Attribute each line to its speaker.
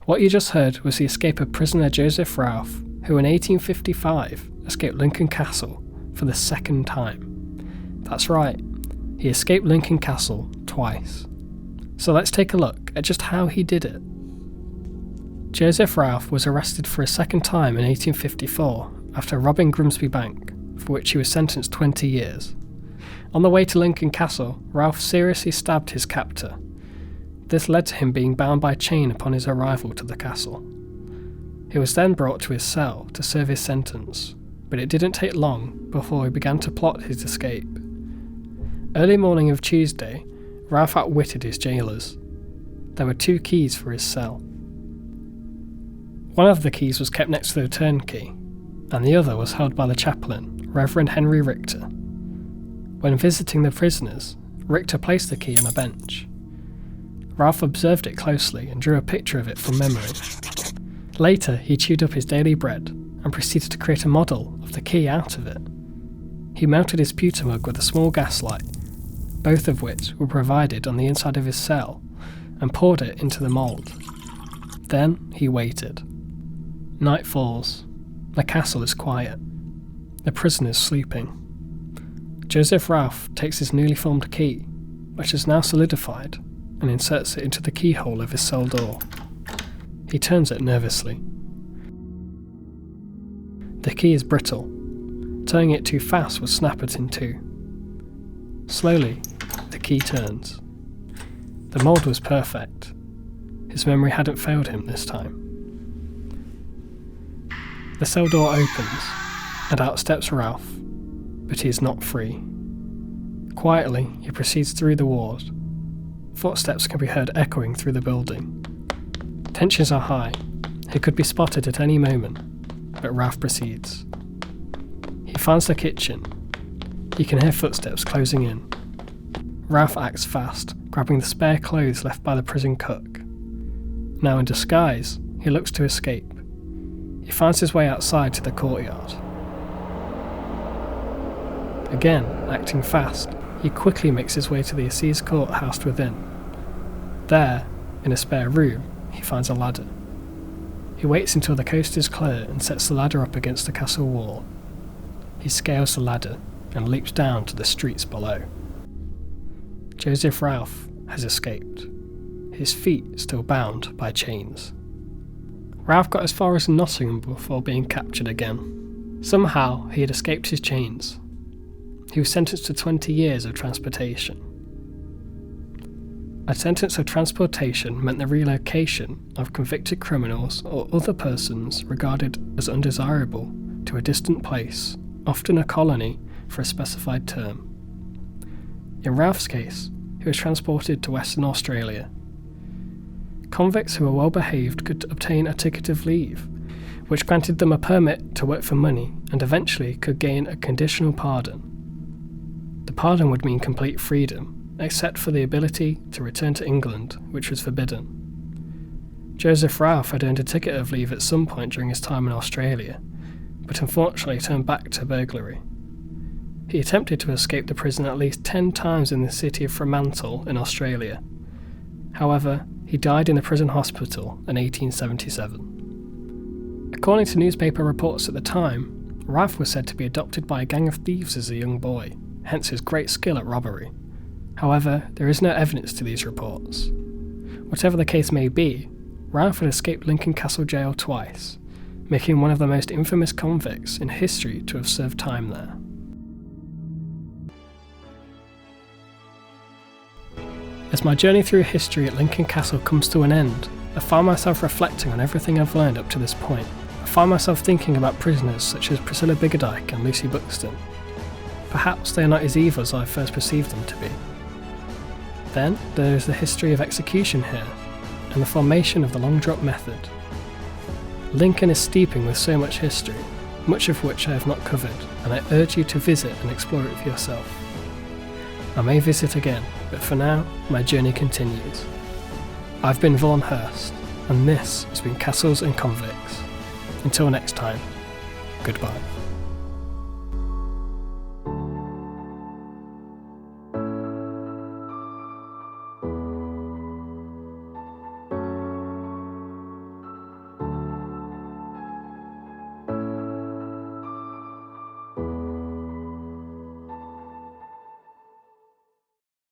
Speaker 1: What you just heard was the escape of prisoner Joseph Ralph, who in 1855 escaped Lincoln Castle for the second time. That's right, he escaped Lincoln Castle twice. So let's take a look at just how he did it. Joseph Ralph was arrested for a second time in 1854 after robbing Grimsby Bank, for which he was sentenced 20 years. On the way to Lincoln Castle, Ralph seriously stabbed his captor. This led to him being bound by chain upon his arrival to the castle. He was then brought to his cell to serve his sentence, but it didn't take long before he began to plot his escape. Early morning of Tuesday, Ralph outwitted his jailers. There were 2 keys for his cell. One of the keys was kept next to the turnkey, and the other was held by the chaplain, Reverend Henry Richter. When visiting the prisoners, Richter placed the key on a bench. Ralph observed it closely and drew a picture of it from memory. Later, he chewed up his daily bread and proceeded to create a model of the key out of it. He mounted his pewter mug with a small gaslight, both of which were provided on the inside of his cell, and poured it into the mould. Then he waited. Night falls. The castle is quiet. The prisoners sleeping. Joseph Ralph takes his newly formed key, which is now solidified, and inserts it into the keyhole of his cell door. He turns it nervously. The key is brittle. Turning it too fast will snap it in two. Slowly, the key turns. The mould was perfect. His memory hadn't failed him this time. The cell door opens, and out steps Ralph, but he is not free. Quietly, he proceeds through the ward. Footsteps can be heard echoing through the building. Tensions are high. He could be spotted at any moment, but Ralph proceeds. He finds the kitchen. He can hear footsteps closing in. Ralph acts fast, grabbing the spare clothes left by the prison cook. Now in disguise, he looks to escape. He finds his way outside to the courtyard. Again, acting fast, he quickly makes his way to the assize court housed within. There, in a spare room, he finds a ladder. He waits until the coast is clear and sets the ladder up against the castle wall. He scales the ladder and leaps down to the streets below. Joseph Ralph has escaped, his feet still bound by chains. Ralph got as far as Nottingham before being captured again. Somehow he had escaped his chains. He was sentenced to 20 years of transportation. A sentence of transportation meant the relocation of convicted criminals or other persons regarded as undesirable to a distant place, often a colony, for a specified term. In Ralph's case, he was transported to Western Australia. Convicts who were well behaved could obtain a ticket of leave, which granted them a permit to work for money and eventually could gain a conditional pardon. The pardon would mean complete freedom, except for the ability to return to England, which was forbidden. Joseph Ralph had earned a ticket of leave at some point during his time in Australia, but unfortunately turned back to burglary. He attempted to escape the prison at least 10 times in the city of Fremantle in Australia. However, he died in the prison hospital in 1877. According to newspaper reports at the time, Ralph was said to be adopted by a gang of thieves as a young boy, hence his great skill at robbery. However, there is no evidence to these reports. Whatever the case may be, Ralph had escaped Lincoln Castle Jail twice, making him one of the most infamous convicts in history to have served time there. As my journey through history at Lincoln Castle comes to an end, I find myself reflecting on everything I've learned up to this point. I find myself thinking about prisoners such as Priscilla Biggerdyke and Lucy Buxton. Perhaps they are not as evil as I first perceived them to be. Then there is the history of execution here, and the formation of the long drop method. Lincoln is steeping with so much history, much of which I have not covered, and I urge you to visit and explore it for yourself. I may visit again, but for now, my journey continues. I've been Vaughan Hurst, and this has been Castles and Convicts. Until next time, goodbye.